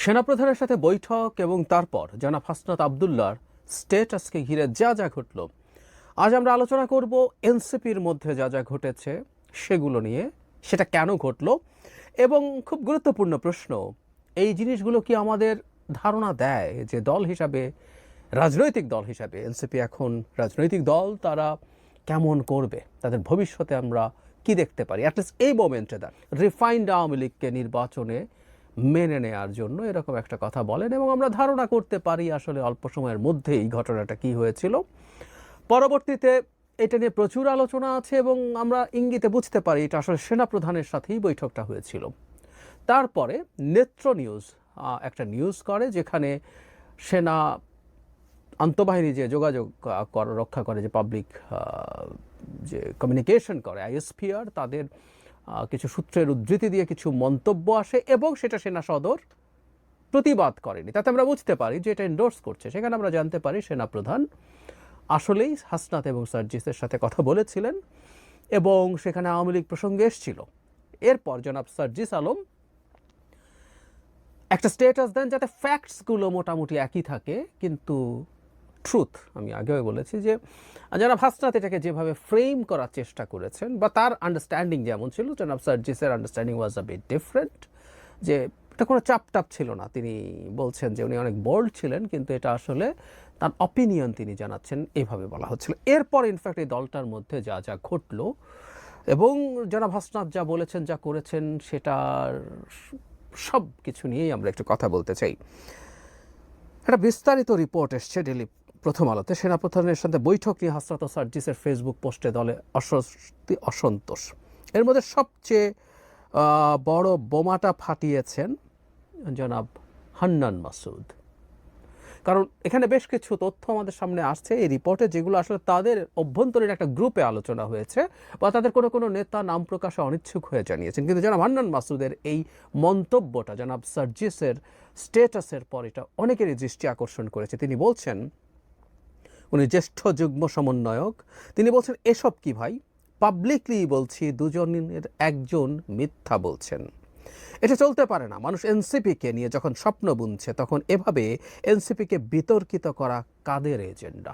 সেনাপ্রধানের সাথে বৈঠক এবং তারপর জনাব হাসনাত আবদুল্লাহর স্ট্যাটাসকে ঘিরে যা যা ঘটল, আজ আমরা আলোচনা করব এনসিপির মধ্যে যা যা ঘটেছে সেগুলো নিয়ে, সেটা কেন ঘটলো, এবং খুব গুরুত্বপূর্ণ প্রশ্ন, এই জিনিসগুলো কি আমাদের ধারণা দেয় যে দল হিসাবে, রাজনৈতিক দল হিসাবে এনসিপি এখন রাজনৈতিক দল, তারা কেমন করবে, তাদের ভবিষ্যতে আমরা কি দেখতে পারি, অ্যাটলিস্ট এই মোমেন্টে দা রিফাইন্ড আওয়ামী লীগকে নির্বাচনে মেনে নেওয়ার জন্য এরকম একটা কথা বলেন, এবং আমরা ধারণা করতে পারি আসলে অল্প সময়ের মধ্যেই ঘটনাটা কি হয়েছিল। পরবর্তীতে এটা নিয়ে প্রচুর আলোচনা আছে এবং আমরা ইঙ্গিতে বুঝতে পারি এটা আসলে সেনাপ্রধানের সাথেই বৈঠকটা হয়েছিল। তারপরে নেত্র নিউজ একটা নিউজ করে, যেখানে সেনা আন্তঃবাহিনী যে যোগাযোগ রক্ষা করে, যে পাবলিক যে কমিউনিকেশন করে আইএসপিআর, তাদের কিছু সূত্রের উদ্ধৃতি দিয়ে কিছু মন্তব্য আসে এবং সেটা সেনা সদর প্রতিবাদ করেনি। তাতে আমরা বুঝতে পারি যে এটা এন্ডোর্স করছে। সেখানে আমরা জানতে পারি সেনাপ্রধান আসলেই হাসনাত এবং সার্জিসের সাথে কথা বলেছিলেন এবং সেখানে আওয়ামী লীগ প্রসঙ্গে এসেছিল। এরপর জনাব সার্জিস আলম একটা স্ট্যাটাস দেন যাতে ফ্যাক্টসগুলো মোটামুটি একই থাকে, কিন্তু ট্রুথ, আমি আগেও বলেছি যে জনাব হাসনাত এটাকে যেভাবে ফ্রেম করার চেষ্টা করেছেন বা তার আন্ডারস্ট্যান্ডিং যেমন ছিল, জনাব সার্জিসের understanding was a bit different. যে এটা কোনো চাপটাপ ছিল না, তিনি বলছেন যে উনি অনেক বোল্ড ছিলেন, কিন্তু এটা আসলে তার অপিনিয়ন তিনি জানাচ্ছেন, এইভাবে বলা হচ্ছিল। এরপর ইনফ্যাক্ট এই দলটার মধ্যে যা যা ঘটলো এবং জনাব হাসনাত যা বলেছেন, যা করেছেন, সেটার সব কিছু নিয়েই আমরা একটু কথা বলতে চাই। একটা বিস্তারিত রিপোর্ট এসছে ডেলি প্রথম আলোতে। সেনাপ্রধানের সাথে বৈঠক নিয়ে হাসনাত ও সার্জিসের ফেসবুক পোস্টে দলে অস্বস্তি, অসন্তোষ। এর মধ্যে সবচেয়ে বড় বোমাটা ফাটিয়েছেন জনাব হান্নান মাসুদ, কারণ এখানে বেশ কিছু তথ্য আমাদের সামনে আসছে এই রিপোর্টে, যেগুলো আসলে তাদের অভ্যন্তরীণ একটা গ্রুপে আলোচনা হয়েছে বা তাদের কোনো কোনো নেতা নাম প্রকাশে অনিচ্ছুক হয়ে জানিয়েছেন। কিন্তু জনাব হান্নান মাসুদের এই মন্তব্যটা জনাব সার্জিসের স্ট্যাটাসের পর এটা অনেকেরই দৃষ্টি আকর্ষণ করেছে। তিনি বলছেন, উনি জ্যেষ্ঠ যুগ্ম সমন্বয়ক, তিনি বলছেন এসব কি ভাই, পাবলিকলি বলছি দুজনের একজন মিথ্যা বলছেন, এটা চলতে পারে না। মানুষ এনসিপিকে নিয়ে যখন স্বপ্ন বুনছে তখন এভাবে এনসিপিকে বিতর্কিত করা কাদের এজেন্ডা?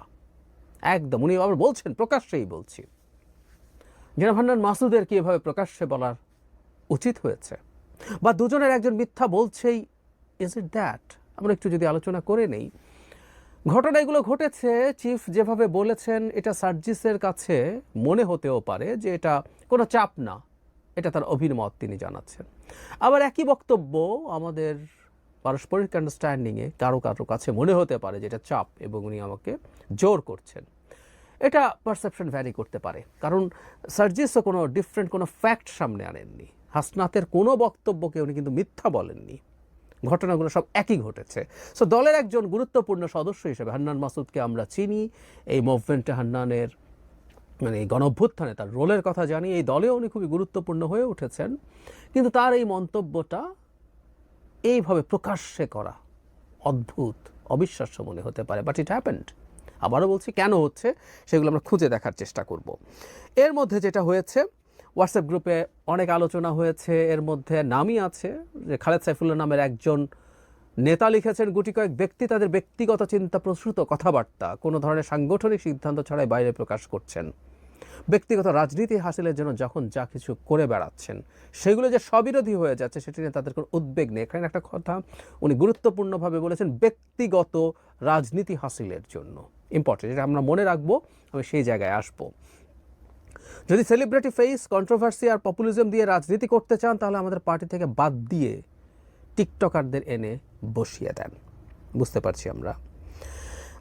একদম উনি আবার বলছেন, প্রকাশ্যেই বলছি। জনাব হান্নান মাসুদের কি এভাবে প্রকাশ্যে বলার উচিত হয়েছে? বা দুজনের একজন মিথ্যা বলছেই, ইজ ইট দ্যাট? আমরা একটু যদি আলোচনা করে নেই, ঘটনা এগুলো ঘটেছে, চিফ যেভাবে বলেছেন এটা সার্জিসের কাছে মনে হতেও পারে যে এটা কোনো চাপ না, এটা তার অভিমত তিনি জানাচ্ছেন। আবার একই বক্তব্য আমাদের পারস্পরিক আন্ডারস্ট্যান্ডিংয়ে কারো কারো কাছে মনে হতে পারে যে এটা চাপ এবং উনি আমাকে জোর করছেন। এটা পারসেপশন ভ্যারি করতে পারে, কারণ সার্জিসও কোনো ডিফারেন্ট কোনো ফ্যাক্ট সামনে আনেননি। হাসনাতের কোনো বক্তব্যকে উনি কিন্তু মিথ্যা বলেননি, ঘটনাগুলো সব একই ঘটেছে। সো দলের একজন গুরুত্বপূর্ণ সদস্য হিসেবে হান্নান মাসুদকে আমরা চিনি, এই মুভমেন্টে হান্নানের মানে এই গণঅভ্যুত্থানে তার রোলের কথা জানি, এই দলেও উনি খুবই গুরুত্বপূর্ণ হয়ে উঠেছেন। কিন্তু তার এই মন্তব্যটা এইভাবে প্রকাশ্যে করা অদ্ভুত, অবিশ্বাস্য মনে হতে পারে, বাট ইট হ্যাপেন্ড। আবারও বলছি, কেন হচ্ছে সেগুলো আমরা খুঁজে দেখার চেষ্টা করব। এর মধ্যে যেটা হয়েছে, হোয়াটসঅ্যাপ গ্রুপে অনেক আলোচনা হয়েছে, এর মধ্যে নামই আছে যে খালেদ সাইফুল্লাহ নামের একজন নেতা লিখেছেন, গুটি কয়েক ব্যক্তি তাদের ব্যক্তিগত চিন্তা প্রসূত কথাবার্তা কোনো ধরনের সাংগঠনিক সিদ্ধান্ত ছাড়াই বাইরে প্রকাশ করছেন, ব্যক্তিগত রাজনীতি হাসিলের জন্য যখন যা কিছু করে বেড়াচ্ছেন, সেগুলো যে স্ববিরোধী হয়ে যাচ্ছে সেটি নিয়ে তাদের কোনো উদ্বেগ নেই। এখানে একটা কথা উনি গুরুত্বপূর্ণভাবে বলেছেন, ব্যক্তিগত রাজনীতি হাসিলের জন্য। ইম্পর্টেন্ট, এটা আমরা মনে রাখবো, আমি সেই জায়গায় আসবো। যদি সেলিব্রিটি ফেস, কন্ট্রোভার্সি আর পপুলিজম দিয়ে রাজনীতি করতে চান, তাহলে আমাদের পার্টি থেকে বাদ দিয়ে টিকটকারদের এনে বসিয়ে দেন। বুঝতে পারছি আমরা।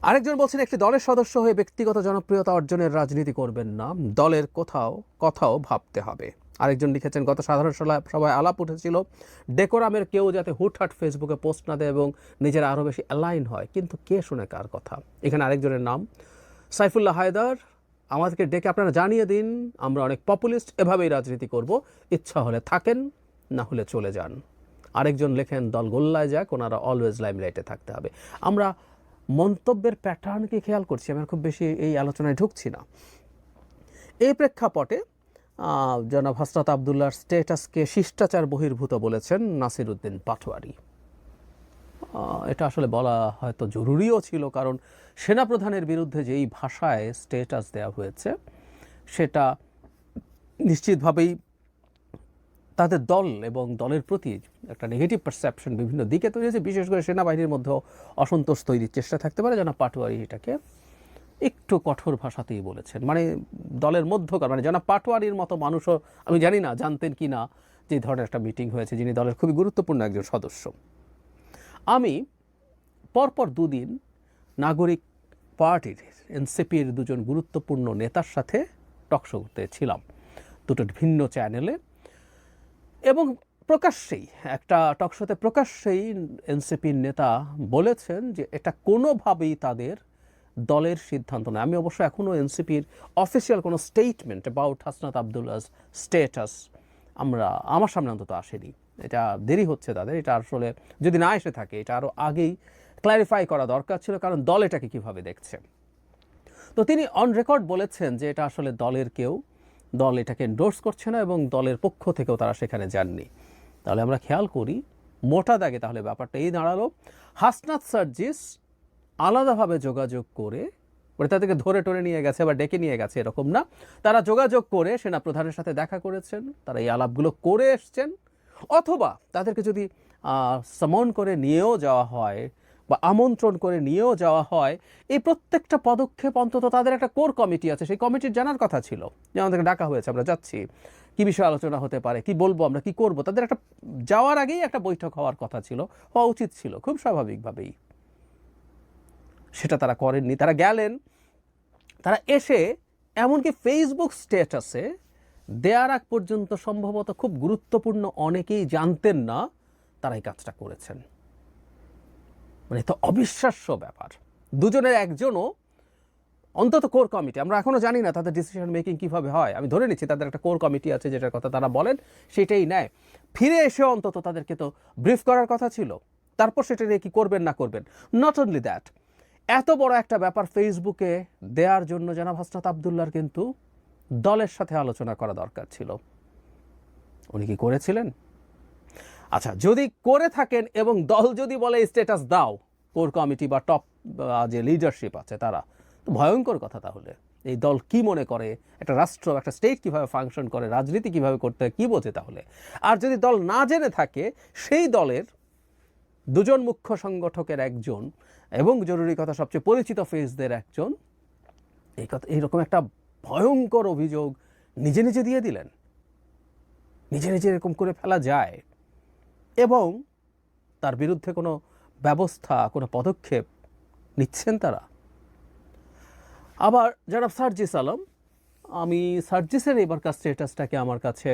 আরেকজন বলছেন, একটি দলের সদস্য হয়ে ব্যক্তিগত জনপ্রিয়তা অর্জনের রাজনীতি করবেন না, দলের কথাও ভাবতে হবে। আরেকজন লিখেছেন, গত সাধারণ সভায় আলাপ উঠেছিল ডেকোরামের কেউ যাতে হুটহাট ফেসবুকে পোস্ট না দেয় এবং নিজেরা আরও বেশি অ্যালাইন হয়, কিন্তু কে শুনে কার কথা? এখানে আরেকজনের নাম সাইফুল্লাহ হায়দার, আমাদেরকে ডেকে আপনারা জানিয়ে দিন, আমরা অনেক পপুলিস্ট, এভাবেই রাজনীতি করব, ইচ্ছা হলে থাকেন, না হলে চলে যান। আরেকজন লেখেন, দল গোল্লায় যাক, ওনারা অলওয়েজ লাইমলাইটে থাকতে হবে। আমরা মন্তব্যের প্যাটার্নকে খেয়াল করছি, আমরা খুব বেশি এই আলোচনায় ঢুকছি না। এই প্রেক্ষাপটে জনাব হাসনাত আবদুল্লাহর স্ট্যাটাসকে শিষ্টাচার বহির্ভূত বলেছেন নাসির উদ্দিন পাটোয়ারি। এটা আসলে বলা হয়তো জরুরিও ছিল, কারণ সেনাপ্রধানের বিরুদ্ধে যেই ভাষায় স্টেটাস দেওয়া হয়েছে সেটা নিশ্চিতভাবেই তাদের দল এবং দলের প্রতি একটা নেগেটিভ পারসেপশন বিভিন্ন দিকে তৈরি হয়েছে, বিশেষ করে সেনাবাহিনীর মধ্যে অসন্তোষ তৈরির চেষ্টা থাকতে পারে। জনাব পাটোয়ারি এটাকে একটু কঠোর ভাষাতেই বলেছেন, মানে দলের মধ্যকার, মানে জনাব পাটোয়ারির মতো মানুষও আমি জানি না জানতেন কি না যে ধরনের একটা মিটিং হয়েছে, যিনি দলের খুবই গুরুত্বপূর্ণ একজন সদস্য। আমি পরপর দুদিন নাগরিক পার্টির এনসিপির দুজন গুরুত্বপূর্ণ নেতার সাথে টকশোতে ছিলাম, দুটো ভিন্ন চ্যানেলে, এবং প্রকাশ্যেই একটা টকশোতে প্রকাশ্যেই এনসিপির নেতা বলেছেন যে এটা কোনোভাবেই তাদের দলের সিদ্ধান্ত নয়। আমি অবশ্য এখনও এনসিপির অফিসিয়াল কোনো স্টেটমেন্ট অ্যাবাউট হাসনাত আবদুল্লাহর স্টেটাস আমার সামনে অন্তত আসেনি। এটা দেরি হচ্ছে তাদের, এটা আসলে যদি না এসে থাকে এটা আরও আগেই ক্ল্যারিফাই করা দরকার ছিল, কারণ দল এটাকে কীভাবে দেখছে। তো তিনি অন রেকর্ড বলেছেন যে এটা আসলে দলের দল এটাকে এন্ডোর্স করছে না এবং দলের পক্ষ থেকেও তারা সেখানে যাননি। তাহলে আমরা খেয়াল করি মোটা দাগে তাহলে ব্যাপারটা এই দাঁড়ালো, হাসনাত সার্জিস আলাদাভাবে যোগাযোগ করে, মানে তাদেরকে ধরে টরে নিয়ে গেছে বা ডেকে নিয়ে গেছে এরকম না, তারা যোগাযোগ করে সেনাপ্রধানের সাথে দেখা করেছেন, তারা এই আলাপগুলো করে এসছেন, অথবা তাদেরকে যদি সমন করে নিয়েও যাওয়া হয় বা আমন্ত্রণ করে নিয়েও যাওয়া হয়, এই প্রত্যেকটা পদক্ষেপ অন্তত তাদের একটা কোর কমিটি আছে, সেই কমিটির জানার কথা ছিল যে আমাদেরকে ডাকা হয়েছে, আমরা যাচ্ছি, কী বিষয়ে আলোচনা হতে পারে, কি বলবো আমরা, কি করব, তাদের একটা যাওয়ার আগেই একটা বৈঠক হওয়ার কথা ছিল, হওয়া উচিত ছিল খুব স্বাভাবিকভাবেই। সেটা তারা করেননি, তারা গেলেন, তারা এসে এমনকি ফেসবুক স্ট্যাটাসে দেওয়ার আগ পর্যন্ত সম্ভবত খুব গুরুত্বপূর্ণ অনেকেই জানতেন না তারা এই কাজটা করেছেন। মানে তো অবিশ্বাস্য ব্যাপার, দুজনের একজনও অন্তত কোর কমিটি, আমরা এখনও জানি না তাদের ডিসিশন মেকিং কীভাবে হয়, আমি ধরে নিচ্ছি তাদের একটা কোর কমিটি আছে যেটার কথা তারা বলেন সেটাই নেয়, ফিরে এসেও অন্তত তাদেরকে তো ব্রিফ করার কথা ছিল, তারপর সেটা নিয়ে কী করবেন না করবেন। নট অনলি দ্যাট, এত বড় একটা ব্যাপার ফেসবুকে দেওয়ার জন্য জনাব হাসনাত আবদুল্লাহর কিন্তু দলের সাথে আলোচনা করা দরকার ছিল। উনি কি করেছিলেন? আচ্ছা, যদি করে থাকেন এবং দল যদি বলে স্ট্যাটাস দাও, কোর কমিটি বা টপ যে লিডারশিপ আছে তারা, তো ভয়ঙ্কর কথা। তাহলে এই দল কি মনে করে, একটা রাষ্ট্র, একটা স্টেট কীভাবে ফাংশন করে, রাজনীতি কীভাবে করতে হয়, কী বোঝে তাহলে? আর যদি দল না জেনে থাকে, সেই দলের দুজন মুখ্য সংগঠকের একজন এবং জরুরি কথা সবচেয়ে পরিচিত ফেসদের একজন এইরকম একটা ভয়ঙ্কর অভিযোগ নিজে নিজে দিয়ে দিলেন, নিজে নিজে এরকম করে ফেলা যায়, এবং তার বিরুদ্ধে কোনো ব্যবস্থা, কোনো পদক্ষেপ নিচ্ছেন তারা। আবার জনাব সার্জিস আলম, আমি সার্জিসের এবারকার স্টেটাসটাকে আমার কাছে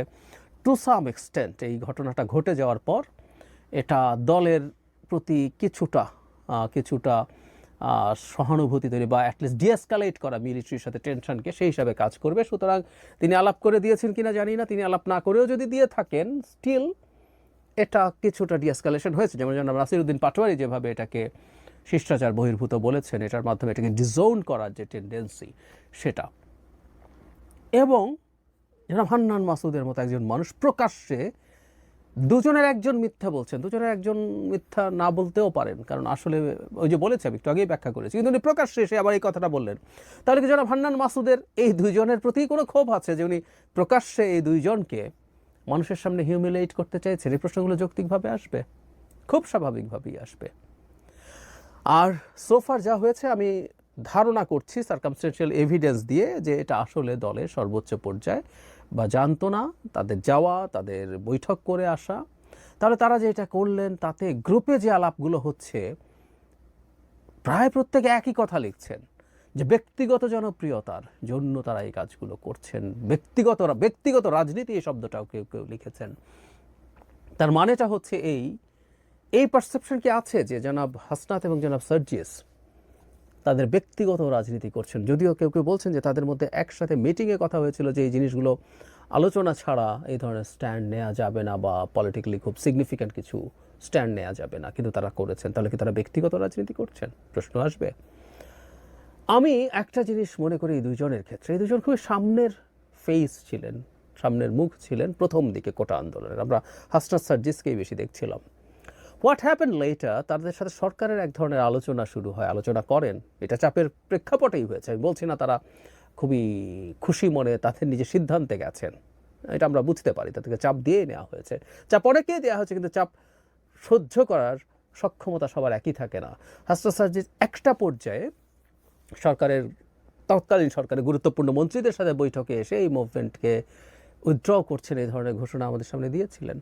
টু সাম এক্সটেন্ট, এই ঘটনাটা ঘটে যাওয়ার পর এটা দলের প্রতি কিছুটা সহানুভূতি তৈরি বা অ্যাটলিস্ট ডিএসকালেট করা মিলিটারির সাথে টেনশনকে, সেই হিসাবে কাজ করবে। সুতরাং তিনি আলাপ করে দিয়েছেন কিনা জানি না, তিনি আলাপ না করেও যদি দিয়ে থাকেন, স্টিল এটা কিছুটা ডিএসকালেশন হয়েছে। যেমন জনাব নাসিরউদ্দিন পাটোয়ারি যেভাবে এটাকে শিষ্টাচার বহির্ভূত বলেছেন, এটার মাধ্যমে এটাকে ডিজোন করার যে টেন্ডেন্সি সেটা, এবং জনাব হান্নান মাসুদের মতো একজন মানুষ প্রকাশ্যে দুজনের একজন মিথ্যা বলছেন, দুজনের একজন মিথ্যা না বলতেও পারেন, কারণ আসলে ওই যে বলেছে, আমি একটু আগেই ব্যাখ্যা করেছি, কিন্তু উনি প্রকাশ্যে এসে আবার এই কথাটা বললেন। তাহলে কি জনাব হান্নান মাসুদের এই দুইজনের প্রতি কোনো ক্ষোভ আছে যে উনি প্রকাশ্যে এই দুইজনকে মানুষের সামনে হিউমিলেট করতে চাইছেন? এই প্রশ্নগুলো যৌক্তিকভাবে আসবে, খুব স্বাভাবিকভাবেই আসবে। আর সোফার যা হয়েছে, আমি ধারণা করছি সার্কামস্টেন্সিয়াল এভিডেন্স দিয়ে যে এটা আসলে দলের সর্বোচ্চ পর্যায়ে বা জানতো না, তাদের যাওয়া, তাদের বৈঠক করে আসা, তাহলে তারা যে এটা করলেন তাতে গ্রুপে যে আলাপগুলো হচ্ছে প্রায় প্রত্যেকে একই কথা লিখছেন যে ব্যক্তিগত জনপ্রিয়তার জন্য তারা এই কাজগুলো করছেন, ব্যক্তিগত রাজনীতি, এই শব্দটাও কেউ কেউ লিখেছেন। তার মানেটা হচ্ছে এই পারসেপশন কি আছে যে জনাব হাসনাত এবং জনাব সার্জিস তাদের ব্যক্তিগত রাজনীতি করছেন? যদিও কেউ কেউ বলছেন যে তাদের মধ্যে একসাথে মিটিংয়ে কথা হয়েছিল যে এই জিনিসগুলো আলোচনা ছাড়া এই ধরনের স্ট্যান্ড নেওয়া যাবে না বা পলিটিক্যালি খুব সিগনিফিক্যান্ট কিছু স্ট্যান্ড নেওয়া যাবে না, কিন্তু তারা করেছেন। তাহলে কি তারা ব্যক্তিগত রাজনীতি করছেন? প্রশ্ন আসবে। আমি একটা জিনিস মনে করি এই দুজনের ক্ষেত্রে, এই দুজন খুবই সামনের ফেস ছিলেন, সামনের মুখ ছিলেন প্রথম দিকে কোটা আন্দোলনের। আমরা হাসনাত সার্জিসকেই বেশি দেখছিলাম। হোয়াট হ্যাপেন লেটার, তাদের সাথে সরকারের এক ধরনের আলোচনা শুরু হয়, আলোচনা করেন, এটা চাপের প্রেক্ষাপটেই হয়েছে, আমি বলছি না তারা খুবই খুশি মনে তাদের নিজের সিদ্ধান্তে গেছেন, এটা আমরা বুঝতে পারি, তাদেরকে চাপ দিয়ে নেওয়া হয়েছে, চাপ অনেকেই দেওয়া হয়েছে, কিন্তু চাপ সহ্য করার সক্ষমতা সবার একই থাকে না। হাসনাত সার্জিস একটা পর্যায়ে সরকারের তৎকালীন সরকারের গুরুত্বপূর্ণ মন্ত্রীদের সাথে বৈঠকে এসে এই মুভমেন্টকে উইথড্র করছেন এই ধরনের ঘোষণা আমাদের সামনে দিয়েছিলেন,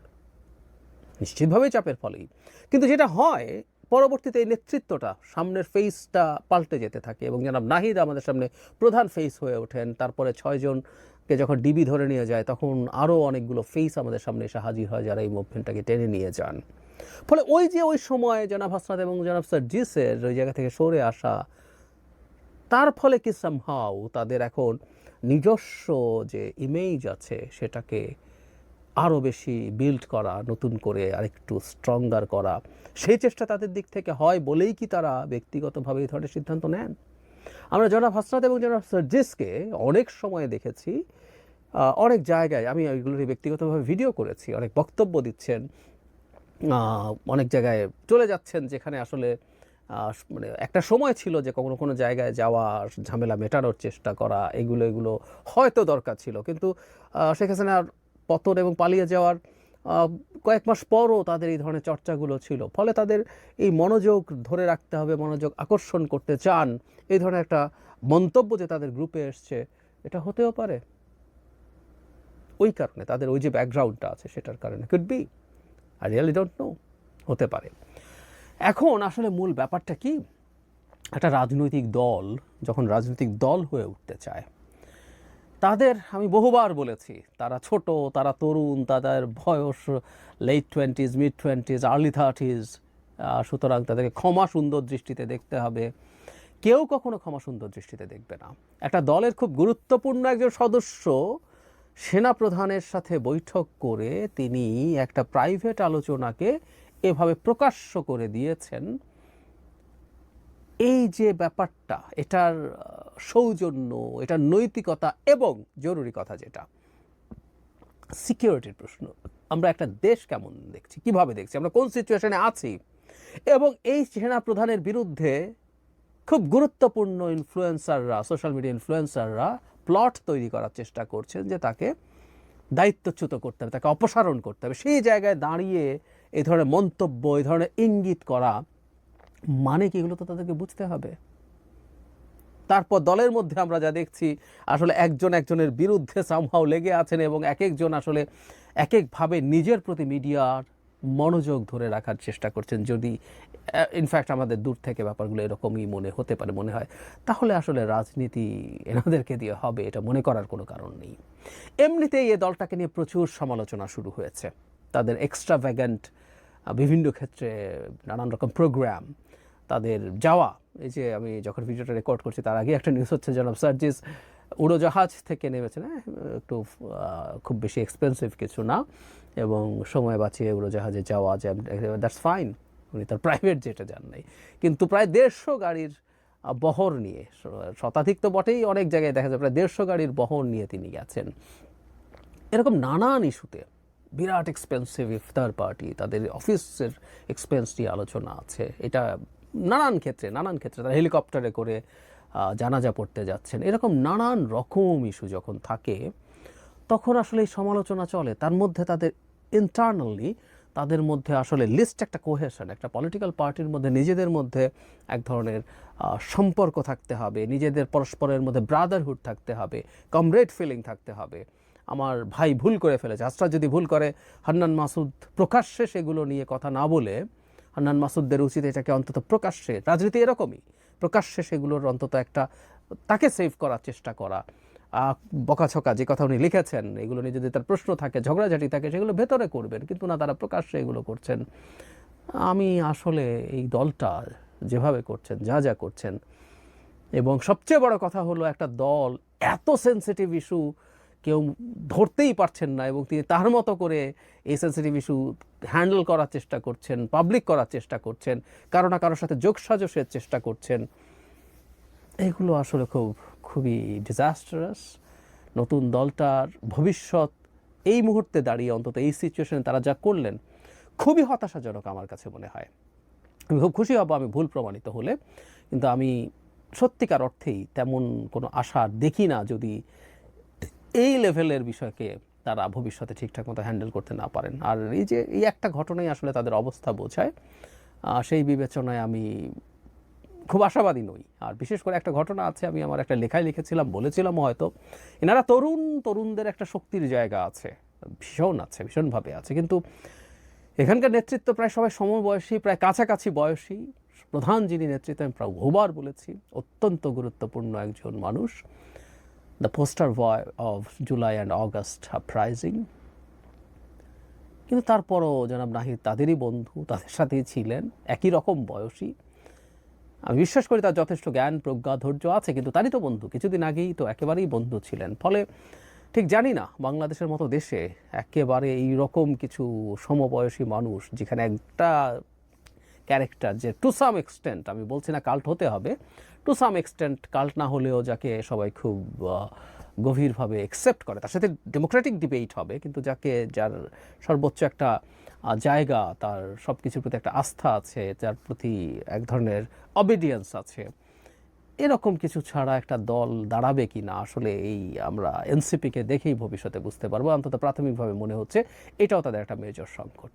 নিশ্চিতভাবেই চাপের ফলেই। কিন্তু যেটা হয় পরবর্তীতে এই নেতৃত্বটা সামনের ফেসটা পাল্টে যেতে থাকে এবং জনাব নাহিদ আমাদের সামনে প্রধান ফেস হয়ে ওঠেন, তারপরে 6 জনকে যখন ডিবি ধরে নিয়ে যায় তখন আরও অনেকগুলো ফেস আমাদের সামনে এসে হাজির হয় যারা এই মুভমেন্টটাকে টেনে নিয়ে যান। ফলে ওই যে ওই সময় জনাব হাসনাত এবং জনাব সার্জিসের ওই জায়গা থেকে সরে আসা, তার ফলে কি সামহাউ তাদের এখন নিজস্ব যে ইমেজ আছে সেটাকে আরও বেশি বিল্ড করা, নতুন করে আরেকটু স্ট্রঙ্গার করা, সেই চেষ্টা তাদের দিক থেকে হয় বলেই কি তারা ব্যক্তিগতভাবে এই ধরনের সিদ্ধান্ত নেন? আমরা জনাব হাসনাত এবং জনাব সার্জিসকে অনেক সময় দেখেছি অনেক জায়গায়, আমি এগুলোর ব্যক্তিগতভাবে ভিডিও করেছি, অনেক বক্তব্য দিচ্ছেন, অনেক জায়গায় চলে যাচ্ছেন যেখানে আসলে মানে একটা সময় ছিল যে কখনো কোনো জায়গায় যাওয়া, ঝামেলা মেটানোর চেষ্টা করা, এগুলো হয়তো দরকার ছিল, কিন্তু শেখ হাসিনার পতন এবং পালিয়ে যাওয়ার কয়েক মাস পরও তাদের এই ধরনের চর্চাগুলো ছিল, ফলে তাদের এই মনোযোগ ধরে রাখতে হবে, মনোযোগ আকর্ষণ করতে চান, এই ধরনের একটা মন্তব্য যে তাদের গ্রুপে এসছে, এটা হতেও পারে ওই কারণে, তাদের ওই যে ব্যাকগ্রাউন্ডটা আছে সেটার কারণে, could be, I really don't know, হতে পারে। এখন আসলে মূল ব্যাপারটা কি, একটা রাজনৈতিক দল যখন রাজনৈতিক দল হয়ে উঠতে চায়, তাদের, আমি বহুবার বলেছি, তারা ছোট, তারা তরুণ, তাদের বয়স late 20s, mid 20s, early 30s, সুতরাং তাদেরকে ক্ষমা সুন্দর দৃষ্টিতে দেখতে হবে। কেউ কখনো ক্ষমা সুন্দর দৃষ্টিতে দেখবে না। একটা দলের খুব গুরুত্বপূর্ণ একজন সদস্য সেনাপ্রধানের সাথে বৈঠক করে তিনি একটা প্রাইভেট আলোচনাকে এভাবে প্রকাশ্য করে দিয়েছেন, এই যে ব্যাপারটা, এটার সৌজন্য, এটার নৈতিকতা এবং জরুরি কথা যেটা সিকিউরিটির প্রশ্ন, আমরা একটা দেশ কেমন দেখছি, কিভাবে দেখছি, আমরা কোন সিচুয়েশনে আছি, এবং এই সেনা প্রধানের বিরুদ্ধে খুব গুরুত্বপূর্ণ ইনফ্লুয়েন্সাররা, সোশ্যাল মিডিয়া ইনফ্লুয়েন্সাররা প্লট তৈরি করার চেষ্টা করছেন যে তাকে দায়িত্বচ্যুত করতে হবে, তাকে অপসারণ করতে হবে। সেই জায়গায় দাঁড়িয়ে এই ধরনের মন্তব্য, এই ধরনের ইঙ্গিত করা মানে কি, এগুলো তো তাদেরকে বুঝতে হবে। তারপর দলের মধ্যে আমরা যা দেখছি আসলে একজন একজনের বিরুদ্ধে সামহাও লেগে আছেন এবং এক একজন আসলে এক একভাবে নিজের প্রতি মিডিয়ার মনোযোগ ধরে রাখার চেষ্টা করছেন। যদি ইনফ্যাক্ট আমাদের দূর থেকে ব্যাপারগুলো এরকমই মনে হতে পারে, মনে হয়, তাহলে আসলে রাজনীতি এনাদেরকে দিয়ে হবে এটা মনে করার কোনো কারণ নেই। এমনিতেই এই দলটাকে নিয়ে প্রচুর সমালোচনা শুরু হয়েছে, তাদের এক্সট্রাভ্যাগেন্ট বিভিন্ন ক্ষেত্রে নানান রকম প্রোগ্রাম, তাদের যাওয়া, এই যে আমি যখন ভিডিওটা রেকর্ড করছি তার আগে একটা নিউজ হচ্ছে জনাব সার্জিস উড়োজাহাজ থেকে নেমেছেন, একটু খুব বেশি এক্সপেন্সিভ কিছু না, এবং সময় বাঁচিয়ে উড়োজাহাজে যাওয়া, যে দ্যাটস ফাইন, উনি তার প্রাইভেট জেটে যান নাই, কিন্তু প্রায় 150 গাড়ির বহর নিয়ে, শতাধিক তো বটেই, অনেক জায়গায় দেখা যায় প্রায় 150 গাড়ির বহর নিয়ে তিনি গেছেন। এরকম নানান ইস্যুতে বিরাট এক্সপেন্সিভ ইফতার পার্টি, তাদের অফিসের এক্সপেন্স নিয়ে আলোচনা আছে, এটা নানান ক্ষেত্রে তারা হেলিকপ্টারে করে জানাজা পড়তে যাচ্ছেন, এরকম নানান রকম ইস্যু যখন থাকে তখন আসলে এই সমালোচনা চলে। তার মধ্যে তাদের ইন্টারনালি তাদের মধ্যে আসলে লিস্ট একটা কোহেশন, একটা পলিটিক্যাল পার্টির মধ্যে নিজেদের মধ্যে এক ধরনের সম্পর্ক থাকতে হবে, নিজেদের পরস্পরের মধ্যে ব্রাদারহুড থাকতে হবে, কমরেড ফিলিং থাকতে হবে। আমার ভাই ভুল করে ফেলেছে, হাসনাত যদি ভুল করে, হান্নান মাসুদ প্রকাশ্যে সেগুলো নিয়ে কথা না বলে, হান্নান মাসুদদের উচিত এটাকে অন্তত প্রকাশ্যে, রাজনীতি এরকমই, প্রকাশ্যে সেগুলোর অন্তত একটা তাকে সেভ করার চেষ্টা করা। বকাছকা যে কথা উনি লিখেছেন এগুলো নিয়ে যদি তার প্রশ্ন থাকে, ঝগড়াঝাটি থাকে, সেগুলো ভেতরে করবেন, কিন্তু না, তারা প্রকাশ্যে এগুলো করছেন। আমি আসলে এই দলটা যেভাবে করছেন, যা করছেন, এবং সবচেয়ে বড় কথা হলো একটা দল এত সেন্সিটিভ ইস্যু কেউ ধরতেই পারছেন না, এবং তিনি তার মতো করে এই সেন্সিটিভ ইস্যু হ্যান্ডেল করার চেষ্টা করছেন, পাবলিক করার চেষ্টা করছেন, কারো না কারোর সাথে যোগসাজশের চেষ্টা করছেন। এগুলো আসলে খুবই ডিজাস্টারাস। নতুন দলটার ভবিষ্যৎ এই মুহূর্তে দাঁড়িয়ে, অন্তত এই সিচুয়েশনে তারা যা করলেন, খুবই হতাশাজনক আমার কাছে মনে হয়। আমি খুব খুশি হব আমি ভুল প্রমাণিত হলে, কিন্তু আমি সত্যিকার অর্থেই তেমন কোনো আশা দেখি না যদি এই লেভেলের বিষয়কে তারা ভবিষ্যতে ঠিকঠাক মতো হ্যান্ডেল করতে না পারেন। আর এই যে এই একটা ঘটনাই আসলে তাদের অবস্থা বোঝায়, সেই বিবেচনায় আমি খুব আশাবাদী নই। আর বিশেষ করে একটা ঘটনা আছে, আমি আমার একটা লেখায় লিখেছিলাম, বলেছিলাম হয়তো, এনারা তরুণদের একটা শক্তির জায়গা আছে, ভীষণভাবে আছে, কিন্তু এখানকার নেতৃত্ব প্রায় সবাই সমবয়সী, প্রায় কাছাকাছি বয়সী। প্রধান যিনি নেতৃত্ব, আমি প্রায় বহুবার বলেছি, অত্যন্ত গুরুত্বপূর্ণ একজন মানুষ, the poster boy of July and August uprising. কিন্তু তারপরও জনাব নাহিদ তাদেরই বন্ধু, তাদের সাথেই ছিলেন, একই রকম বয়সী। আমি বিশ্বাস করি তার যথেষ্ট জ্ঞান, প্রজ্ঞা, ধৈর্য আছে, কিন্তু তারই তো বন্ধু, কিছুদিন আগেই তো একেবারেই বন্ধু ছিলেন। ফলে ঠিক জানি না বাংলাদেশের মতো দেশে একেবারে এইরকম কিছু সমবয়সী মানুষ, যেখানে একটা ক্যারেক্টার যে টু সাম এক্সটেন্ট, আমি বলছি না কাল্ট হতে হবে, টু সাম এক্সটেন্ট কাল্ট না হলেও যাকে সবাই খুব গভীরভাবে অ্যাকসেপ্ট করে, তার সাথে ডেমোক্রেটিক ডিবেট হবে, কিন্তু যার সর্বোচ্চ একটা জায়গা, তার সব কিছুর প্রতি একটা আস্থা আছে, যার প্রতি এক ধরনের অবিডিয়েন্স আছে, এরকম কিছু ছাড়া একটা দল দাঁড়াবে কি না আসলে এই আমরা এনসিপিকে দেখেই ভবিষ্যতে বুঝতে পারবো। অন্তত প্রাথমিকভাবে মনে হচ্ছে এটাও তাদের একটা মেজর সংকট।